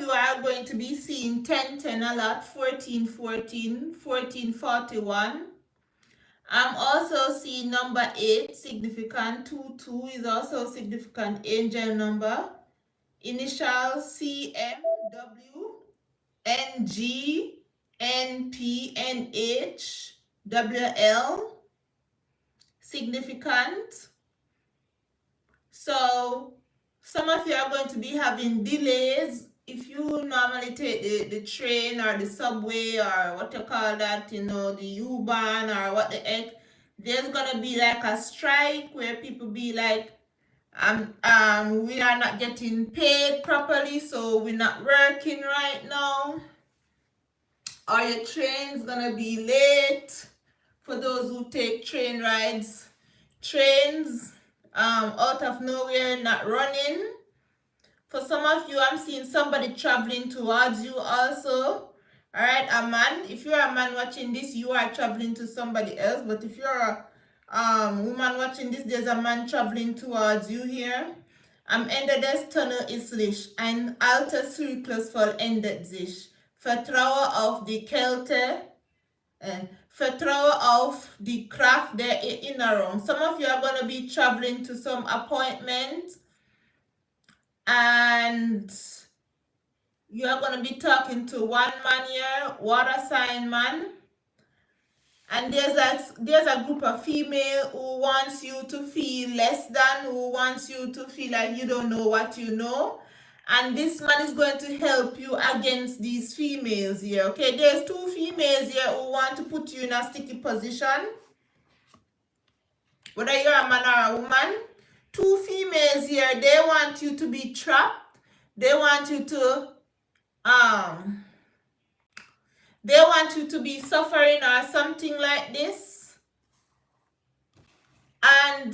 you are going to be seeing 1010 a lot, 1414, 1441. I'm also seeing number 8, significant. 22 is also a significant angel number. Initial CMW, NG, NP, NH, WL, significant. So some of you are going to be having delays. If you normally take the train or the subway or what you call that, the U-Bahn or what the heck, there's gonna be like a strike where people be like, we are not getting paid properly, so we're not working right now. Or your train's gonna be late for those who take train rides. Trains out of nowhere not running. For some of you, I'm seeing somebody traveling towards you also. All right, a man. If you're a man watching this, you are traveling to somebody else. But if you're a woman watching this, there's a man traveling towards you here. Am Ende des Tunnel ist Licht. Ein alter Zyklus vollendet sich. Vertraue auf die Kälte. Vertraue auf die Kraft der Erinnerung. Some of you are going to be traveling to some appointment. And you are going to be talking to one man here, water sign man. And there's a group of female who wants you to feel less than, who wants you to feel like you don't know what you know. And this man is going to help you against these females here. Okay, there's two females here who want to put you in a sticky position. Whether you're a man or a woman. Two females here, they want you to be trapped. They want you to be suffering or something like this. And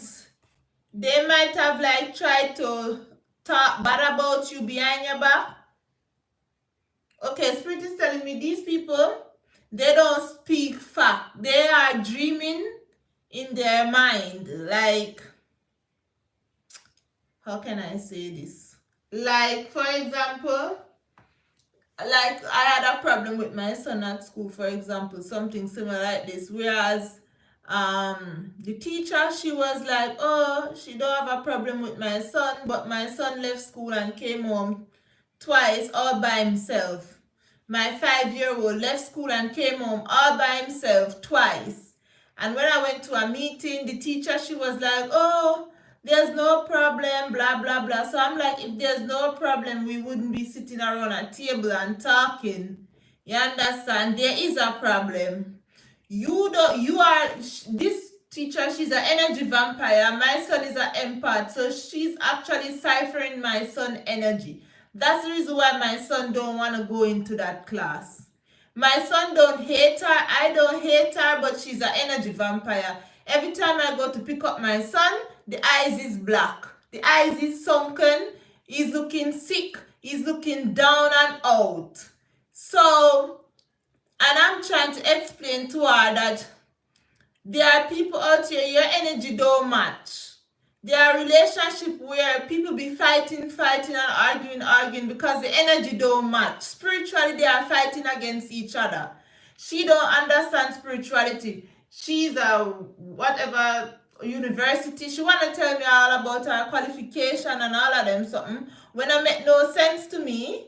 they might have like tried to talk bad about you behind your back. Okay, Spirit is telling me these people, they don't speak fact. They are dreaming in their mind. Like, how can I say this? Like, for example, like I had a problem with my son at school, for example, something similar like this. Whereas the teacher, she was like, oh, she don't have a problem with my son, but my son left school and came home twice all by himself. My 5-year-old left school and came home all by himself twice. And when I went to a meeting, the teacher, she was like, oh, there's no problem, blah, blah, blah. So I'm like, if there's no problem, we wouldn't be sitting around a table and talking. You understand? There is a problem. This teacher, she's an energy vampire. My son is an empath. So she's actually ciphering my son's energy. That's the reason why my son don't want to go into that class. My son don't hate her. I don't hate her, but she's an energy vampire. Every time I go to pick up my son, the eyes is black. The eyes is sunken. He's looking sick. He's looking down and out. So, and I'm trying to explain to her that there are people out here, your energy don't match. There are relationships where people be fighting and arguing because the energy don't match. Spiritually, they are fighting against each other. She don't understand spirituality. She's a whatever university. She want to tell me all about her qualification and all of them something. When it make no sense to me,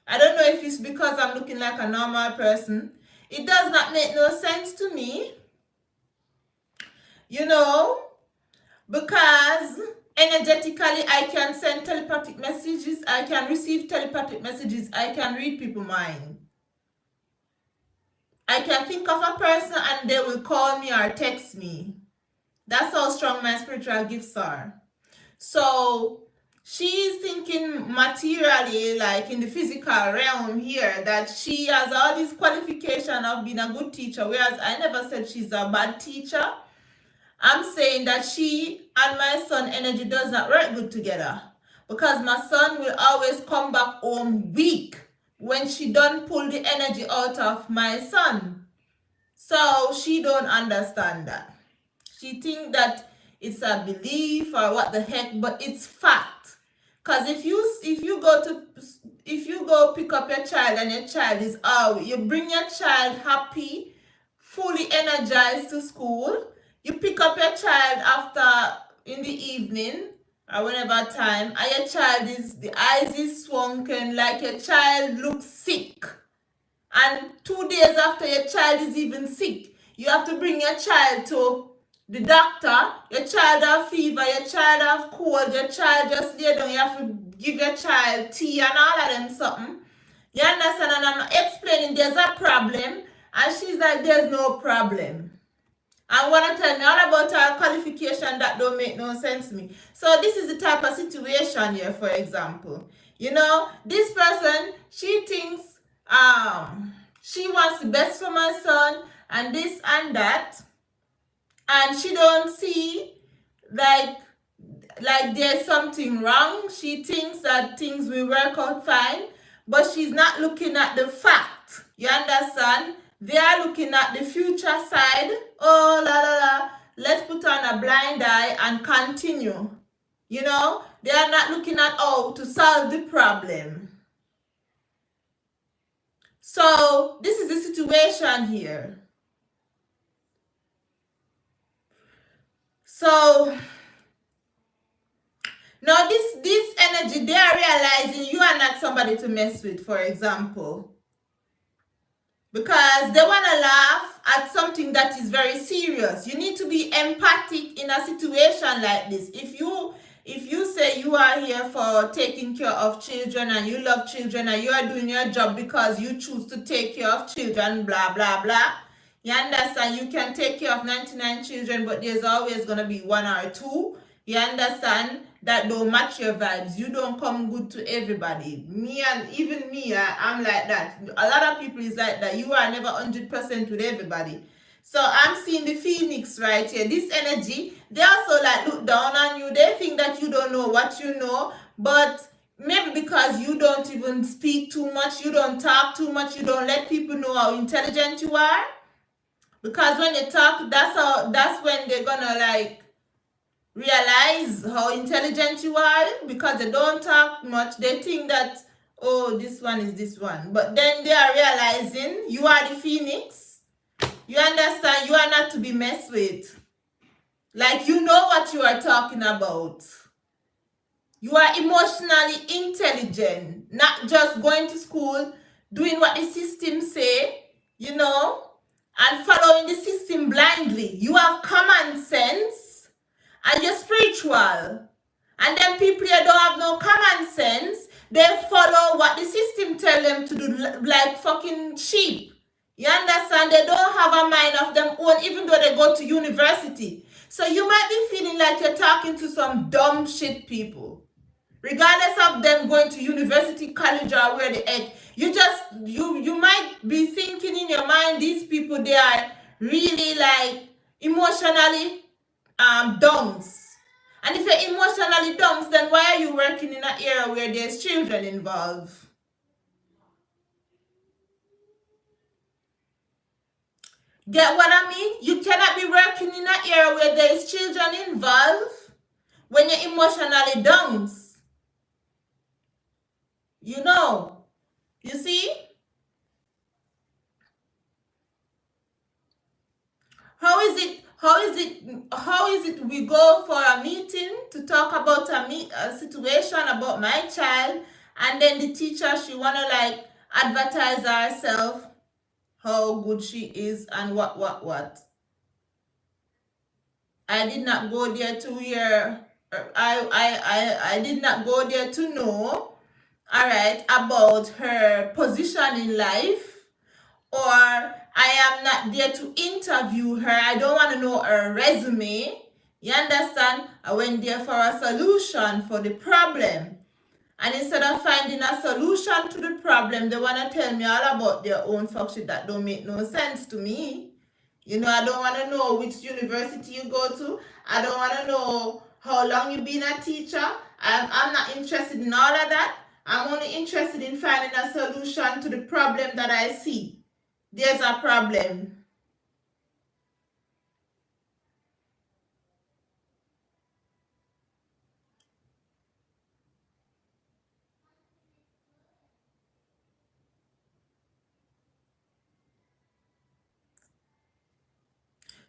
I don't know if it's because I'm looking like a normal person. It does not make no sense to me. You know, because energetically I can send telepathic messages, I can receive telepathic messages, I can read people's mind. I can think of a person and they will call me or text me. That's how strong my spiritual gifts are. So she's thinking materially, like in the physical realm here, that she has all these qualifications of being a good teacher, whereas I never said she's a bad teacher. I'm saying that she and my son energy does not work good together, because my son will always come back home weak when she don't pull the energy out of my son. So she don't understand that. She think that it's a belief or what the heck, but it's fact. Because if you go go pick up your child and your child is out, you bring your child happy, fully energized to school. You pick up your child after in the evening or whenever time, and your child is, the eyes is swollen, like your child looks sick. And 2 days after your child is even sick, you have to bring your child to the doctor. Your child have fever, your child have cold, your child just lay down, you have to give your child tea and all of them something. You understand? And I'm explaining there's a problem, and she's like, there's no problem. And want to tell me all about her qualification that don't make no sense to me. So this is the type of situation here, for example. You know, this person, she thinks she wants the best for my son and this and that. And she don't see like there's something wrong. She thinks that things will work out fine, but she's not looking at the fact. You understand? They are looking at the future side. Oh, la la la. Let's put on a blind eye and continue. You know, they are not looking at how to solve the problem. So this is the situation here. So now this energy, they are realizing you are not somebody to mess with, for example. Because they want to laugh at something that is very serious. You need to be empathic in a situation like this. If you say you are here for taking care of children and you love children and you are doing your job because you choose to take care of children, blah, blah, blah. You understand? You can take care of 99 children, but there's always going to be one or two. You understand? That don't match your vibes. You don't come good to everybody. Me and even me, I'm like that. A lot of people is like that. You are never 100% with everybody. So I'm seeing the phoenix right here. This energy, they also like look down on you. They think that you don't know what you know, but maybe because you don't even speak too much, you don't talk too much, you don't let people know how intelligent you are. Because when you talk, that's when they're gonna like realize how intelligent you are. Because they don't talk much, they think that, oh, this one is this one, but then they are realizing you are the phoenix. You understand? You are not to be messed with. Like, you know what you are talking about. You are emotionally intelligent, not just going to school doing what the system say, you know, and following the system blindly. You have common sense and you're spiritual. And then people here don't have no common sense. They follow what the system tell them to do, like fucking sheep. You understand? They don't have a mind of their own, even though they go to university. So you might be feeling like you're talking to some dumb shit people. Regardless of them going to university, college, or where they at. You might be thinking in your mind, these people, they are really like emotionally dunks. And if you're emotionally dunks, then why are you working in an area where there's children involved? Get what I mean? You cannot be working in an area where there's children involved when you're emotionally dunks. You know, you see? How is it we go for a meeting to talk about a situation about my child, and then the teacher, she wanna like advertise herself, how good she is and what. I did not go there to hear, I did not go there to know, all right, about her position in life, or I am not there to interview her. I don't want to know her resume. You understand? I went there for a solution for the problem. And instead of finding a solution to the problem, they want to tell me all about their own fuck shit that don't make no sense to me. You know, I don't want to know which university you go to. I don't want to know how long you've been a teacher. I'm not interested in all of that. I'm only interested in finding a solution to the problem that I see. There's a problem.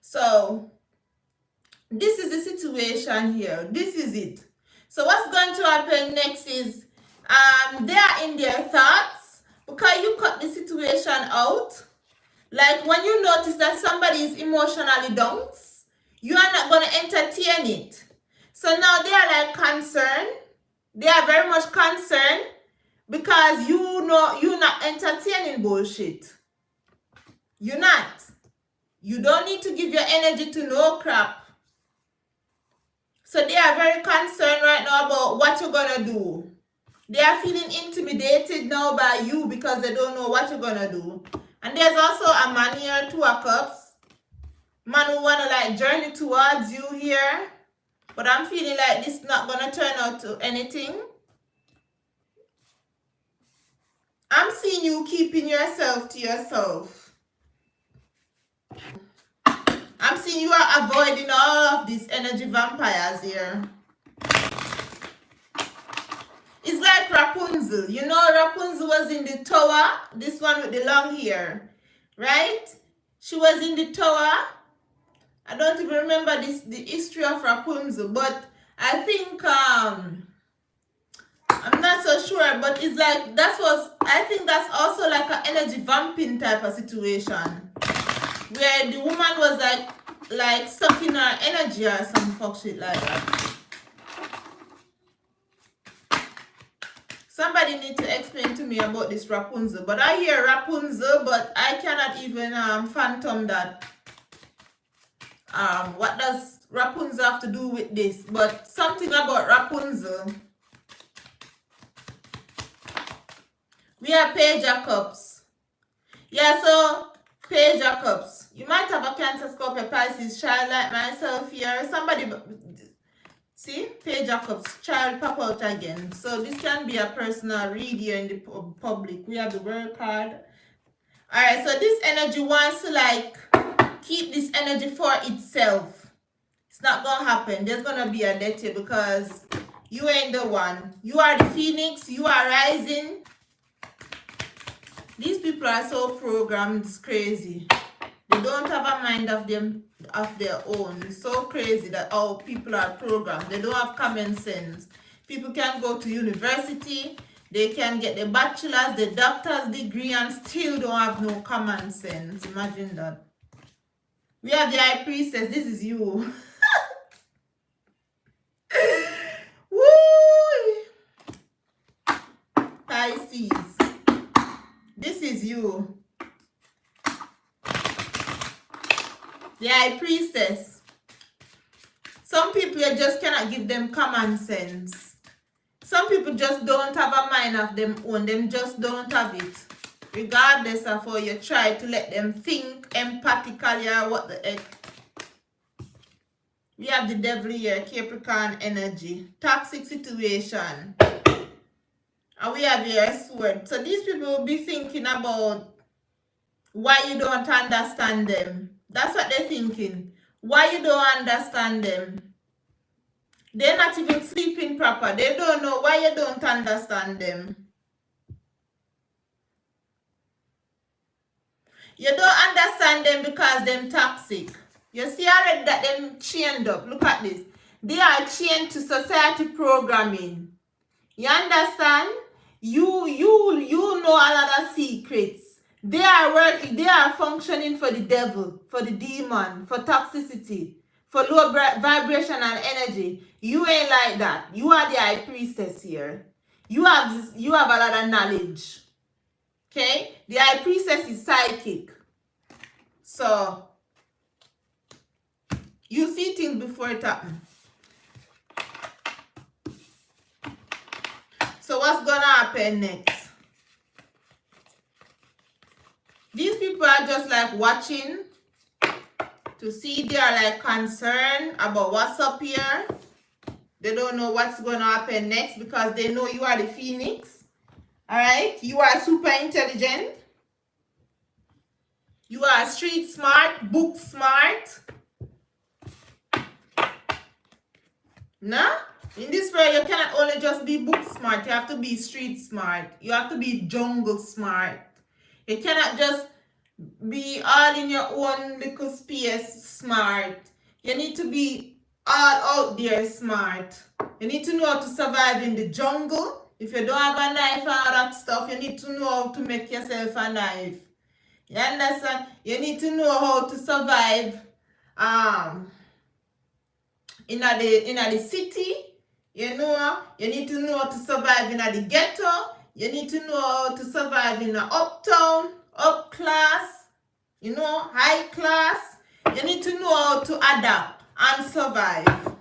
So this is the situation here. This is it. So what's going to happen next is they are in their thoughts because you cut the situation out. Like when you notice that somebody is emotionally down, you are not going to entertain it. So now they are like concerned. They are very much concerned because you know you're not entertaining bullshit. You're not. You don't need to give your energy to no crap. So they are very concerned right now about what you're gonna do. They are feeling intimidated now by you because they don't know what you're gonna do. And there's also a man here, 2 of Cups. Man who wanna like journey towards you here. But I'm feeling like this is not gonna turn out to anything. I'm seeing you keeping yourself to yourself. I'm seeing you are avoiding all of these energy vampires here. It's like Rapunzel. You know Rapunzel was in the tower. This one with the long hair. Right? She was in the tower. I don't even remember the history of Rapunzel. But I think, I'm not so sure. But it's like, I think that's also like an energy vamping type of situation. Where the woman was like sucking her energy or some fuck shit like that. Somebody need to explain to me about this Rapunzel. But I hear Rapunzel, but I cannot even phantom that. What does Rapunzel have to do with this? But something about Rapunzel. We have Page of Cups. Yeah, so Page of Cups. You might have a Cancer, Scorpio, Pisces child like myself here. Somebody, see, Page of Cups, child pop out again. So this can be a personal read here in the public. We have the World card. Alright, so this energy wants to like keep this energy for itself. It's not gonna happen. There's gonna be a death here because you ain't the one. You are the phoenix. You are rising. These people are so programmed, it's crazy. They don't have a mind of their own. It's so crazy that all people are programmed. They don't have common sense. People can go to university, they can get the bachelor's, the doctor's degree, and still don't have no common sense. Imagine that. We have the High Priestess. This is you. Woo! Pisces. This is you. The High Priestess. Some people you just cannot give them common sense. Some people just don't have a mind of them own. Them just don't have it. Regardless of how you try to let them think empathically or what the heck. We have the Devil here, Capricorn energy. Toxic situation. And we have here a Sword. So these people will be thinking about why you don't understand them. That's what they're thinking. Why you don't understand them. They're not even sleeping proper. They don't know why you don't understand them. You don't understand them because they're toxic. You see already that them chained up. Look at this. They are chained to society programming. You understand? You know a lot of secrets. They are working, they are functioning for the devil, for the demon, for toxicity, for low vibrational energy. You ain't like that. You are the High Priestess here. You have a lot of knowledge. Okay? The High Priestess is psychic. So you see things before it happens. So what's gonna happen next? These people are just like watching to see. They are like concerned about what's up here. They don't know what's going to happen next because they know you are the Phoenix. Alright? You are super intelligent. You are street smart, book smart. No? In this world, you cannot only just be book smart. You have to be street smart. You have to be jungle smart. You cannot just be all in your own little space smart. You need to be all out there smart. You need to know how to survive in the jungle. If you don't have a knife and all that stuff, you need to know how to make yourself a knife. You understand? You need to know how to survive in the city. You know, you need to know how to survive in the ghetto. You need to know how to survive in the uptown, up class, you know, high class. You need to know how to adapt and survive.